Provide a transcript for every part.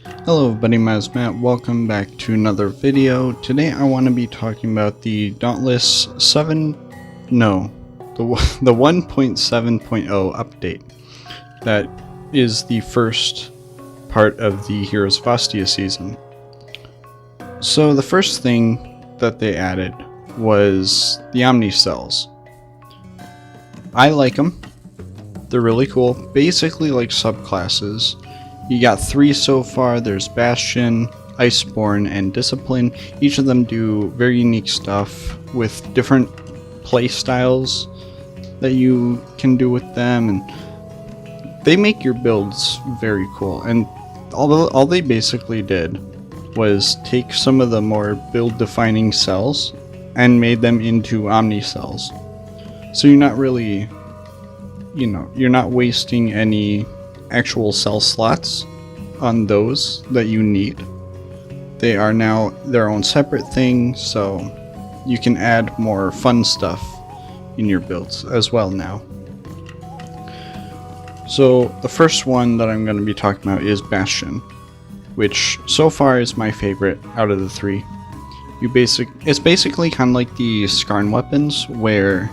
Hello everybody, MonHunMatt. Welcome back to another video. Today I want to be talking about the Dauntless 7, no, the 1.7.0 update. That is the first part of the Heroes of Ostia season. So the first thing that they added was the Omni cells. I like them. They're really cool. Basically like subclasses. You got 3 so far. There's Bastion, Iceborne, and Discipline. Each of them do very unique stuff with different play styles that you can do with them, and they make your builds very cool. And all they basically did was take some of the more build defining cells and made them into Omni cells. So you're not really, you're not wasting any actual cell slots on those that you need. They are now their own separate thing, so you can add more fun stuff in your builds as well now. So the first one that I'm going to be talking about is Bastion, which so far is my favorite out of the 3. It's basically kind of like the Skarn weapons, where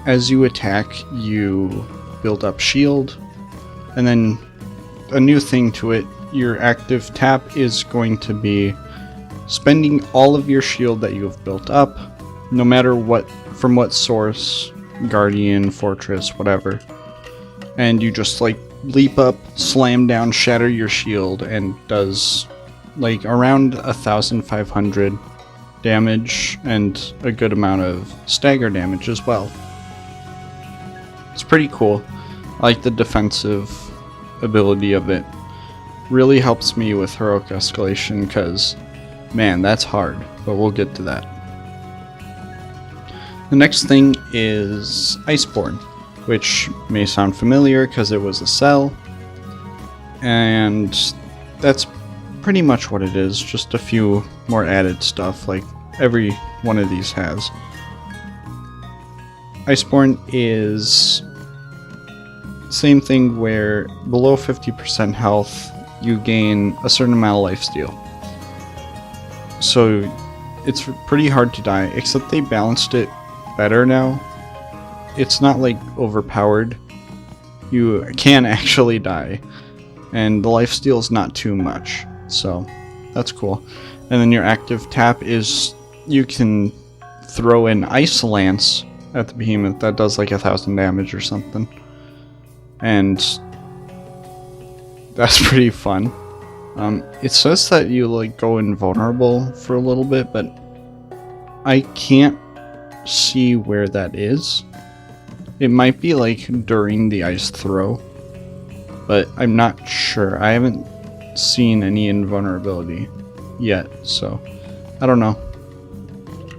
as you attack you build up shield. And then a new thing to it, your active tap is going to be spending all of your shield that you have built up, no matter from what source, Guardian, Fortress, whatever. And you just like leap up, slam down, shatter your shield, and does like around 1,500 damage and a good amount of stagger damage as well. It's pretty cool. I like the defensive ability of it. Really helps me with heroic escalation because, man, that's hard, but we'll get to that. The next thing is Iceborne, which may sound familiar because it was a cell, and that's pretty much what it is, just a few more added stuff like every one of these has. Iceborne is same thing, where below 50% health you gain a certain amount of lifesteal. So it's pretty hard to die, except they balanced it better now. It's not like overpowered. You can actually die, and the lifesteal is not too much, so that's cool. And then your active tap is you can throw an Ice Lance at the behemoth that does like 1,000 damage or something. And that's pretty fun. It says that you like go invulnerable for a little bit, but I can't see where that is. It might be like during the ice throw, but I'm not sure. I haven't seen any invulnerability yet, so I don't know.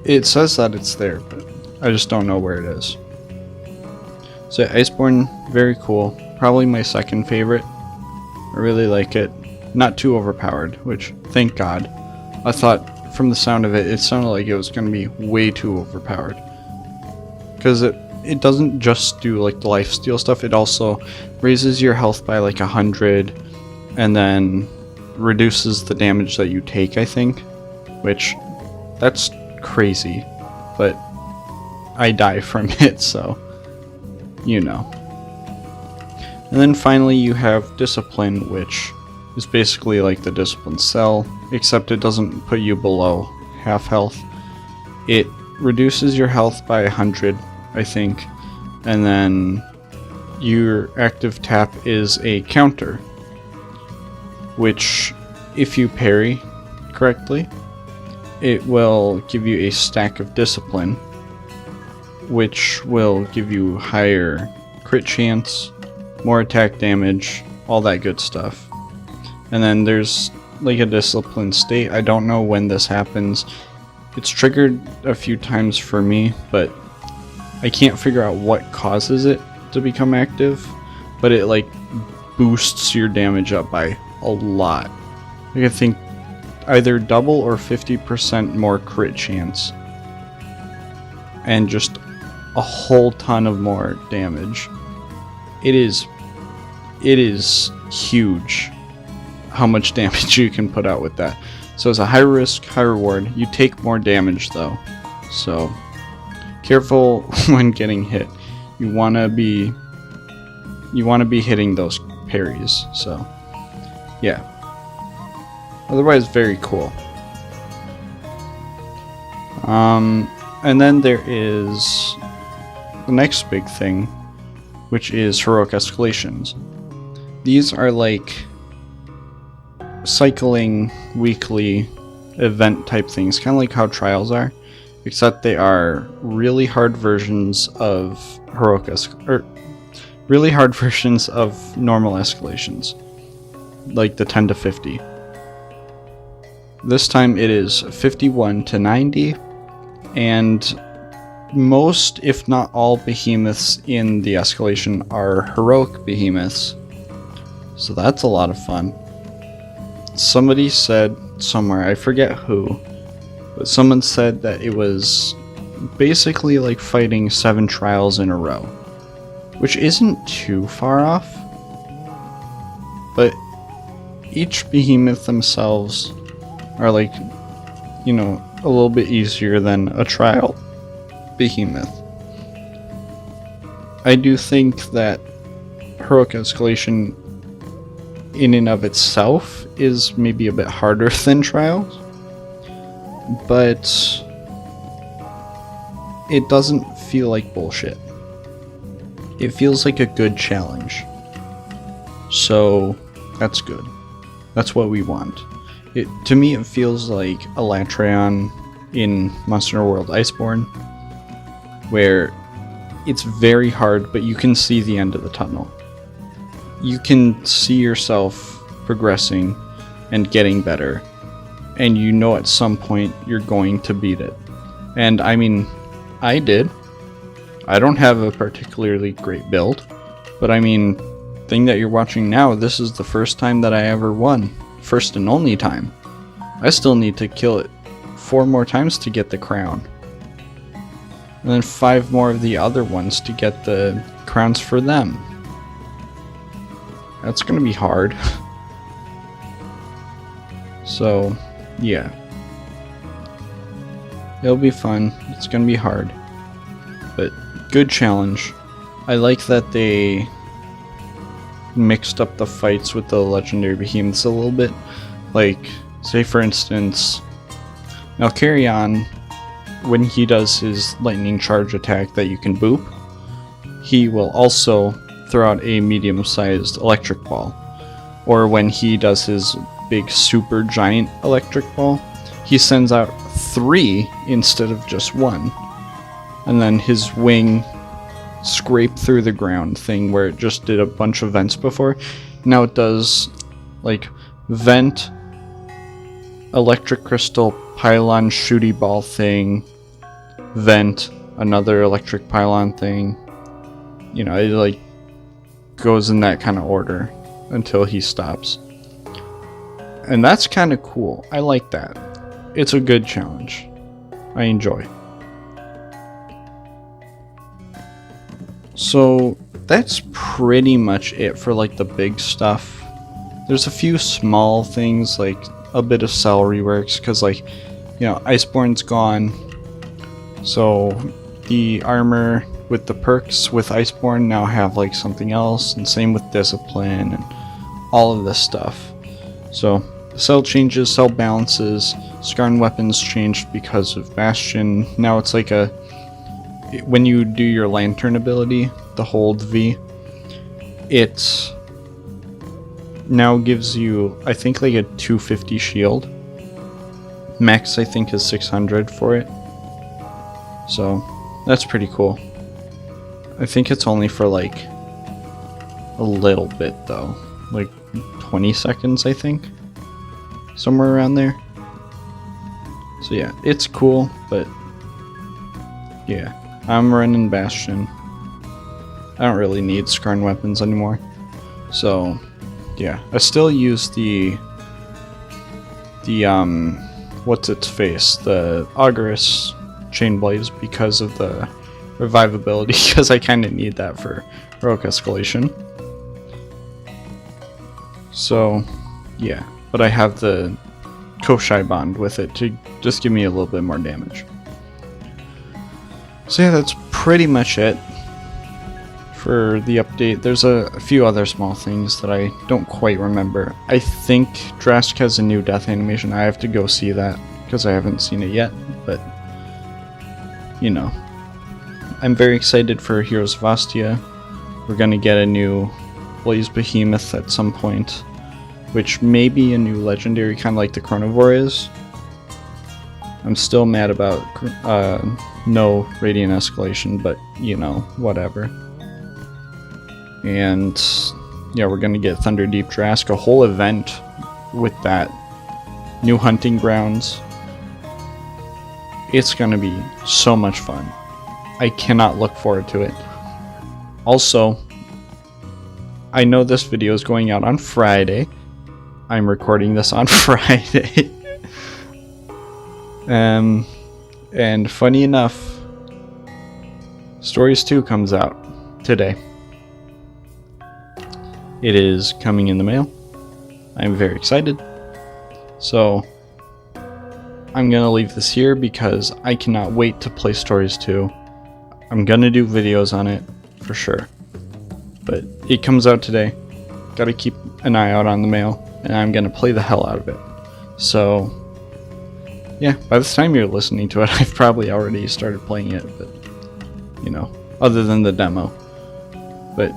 It says that it's there, but I just don't know where it is. So Iceborne, very cool. Probably my second favorite. I really like it. Not too overpowered, which, thank God. I thought from the sound of it, it sounded like it was going to be way too overpowered. Because it doesn't just do like the lifesteal stuff, it also raises your health by like 100, and then reduces the damage that you take, I think. Which, that's crazy. But I die from it, so you know. And then finally you have Discipline, which is basically like the Discipline cell, except it doesn't put you below half health. It reduces your health by 100, I think, and then your active tap is a counter, which if you parry correctly, it will give you a stack of Discipline, which will give you higher crit chance, more attack damage, all that good stuff. And then there's like a Discipline state. I don't know when this happens. It's triggered a few times for me, but I can't figure out what causes it to become active. But it like boosts your damage up by a lot. Like I think either double or 50% more crit chance. And just a whole ton of more damage. It is huge. how much damage you can put out with that. So it's a high risk, high reward. You take more damage though, so careful when getting hit. You want to be hitting those parries. So yeah, otherwise very cool. And then there is the next big thing, which is heroic escalations. These are like cycling weekly event type things, kind of like how trials are, except they are really hard versions of really hard versions of normal escalations, like the 10 to 50. This time it is 51 to 90, and most, if not all, behemoths in the escalation are heroic behemoths, so that's a lot of fun. Somebody said somewhere, I forget who, but someone said that it was basically like fighting 7 trials in a row, which isn't too far off, but each behemoth themselves are like, you know, a little bit easier than a trial behemoth. I do think that heroic escalation in and of itself is maybe a bit harder than trials, but it doesn't feel like bullshit. It feels like a good challenge, so that's good. That's what we want. To me, it feels like Elatrion in Monster Hunter World Iceborne, where it's very hard, but you can see the end of the tunnel. You can see yourself progressing and getting better, and you know at some point you're going to beat it. And I mean, I did. I don't have a particularly great build, but I mean, thing that you're watching now, this is the first time that I ever won. First and only time. I still need to kill it 4 more times to get the crown. And then 5 more of the other ones to get the crowns for them. That's gonna be hard. So, yeah. It'll be fun. It's gonna be hard. But good challenge. I like that they mixed up the fights with the legendary behemoths a little bit. Like, say for instance, now Carrion, when he does his lightning charge attack that you can boop, he will also throw out a medium-sized electric ball. Or when he does his big super giant electric ball, he sends out 3 instead of just 1. And then his wing scrape through the ground thing, where it just did a bunch of vents before, now it does like vent, electric crystal, pylon, shooty ball thing, vent, another electric pylon thing. You know, it like goes in that kind of order until he stops. And that's kind of cool. I like that. It's a good challenge. I enjoy. So that's pretty much it for like the big stuff. There's a few small things, like a bit of cell reworks, because like, you know, Iceborne's gone, so the armor with the perks with Iceborne now have like something else, and same with Discipline and all of this stuff. So cell changes, cell balances, Skarn weapons changed because of Bastion. Now it's like a, when you do your Lantern ability, the hold V, it now gives you, I think, like a 250 shield. Max, I think, is 600 for it. So that's pretty cool. I think it's only for like a little bit though, like 20 seconds, I think, somewhere around there. So yeah, it's cool, but yeah, I'm running Bastion. I don't really need Skarn weapons anymore. So yeah, I still use the what's its face, the Auguras Chainblades, because of the revivability, because I kind of need that for heroic escalation. So Yeah, but I have the Koshai bond with it to just give me a little bit more damage. So yeah, that's pretty much it for the update. There's a few other small things that I don't quite remember. I think Drask has a new death animation. I have to go see that because I haven't seen it yet, but you know. I'm very excited for Heroes of Ostia. We're gonna get a new Blaze Behemoth at some point, which may be a new legendary, kind of like the Chronivore is. I'm still mad about no Radiant Escalation, but you know, whatever. And yeah, we're gonna get Thunderdeep Drask, a whole event with that. New hunting grounds. It's gonna be so much fun. I cannot look forward to it. Also, I know this video is going out on Friday. I'm recording this on Friday. And funny enough, Stories 2 comes out today. It is coming in the mail. I'm very excited. So, I'm gonna leave this here because I cannot wait to play Stories 2. I'm gonna do videos on it for sure, but it comes out today. Gotta keep an eye out on the mail, and I'm gonna play the hell out of it. So yeah, by the time you're listening to it, I've probably already started playing it, but you know, other than the demo. But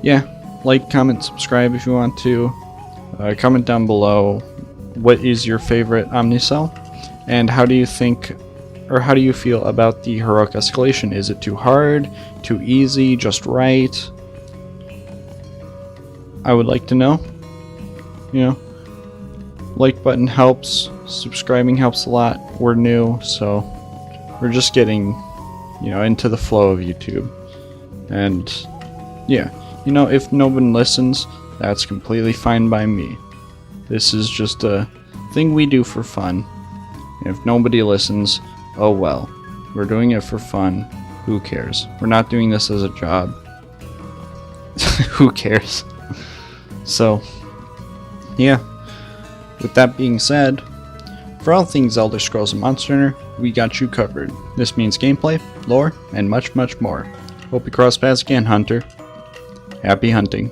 yeah, like, comment, subscribe if you want to. Comment down below what is your favorite Omnicell, and how do you think, or how do you feel about the heroic escalation? Is it too hard, too easy, just right? I would like to know. You know, like button helps, subscribing helps a lot. We're new, so we're just getting, you know, into the flow of YouTube. And yeah, you know, if no one listens, that's completely fine by me. This is just a thing we do for fun. And if nobody listens, oh well, we're doing it for fun. Who cares? We're not doing this as a job. Who cares? So, yeah. With that being said, for all things Elder Scrolls and Monster Hunter, we got you covered. This means gameplay, lore, and much, much more. Hope you cross paths again, Hunter. Happy hunting.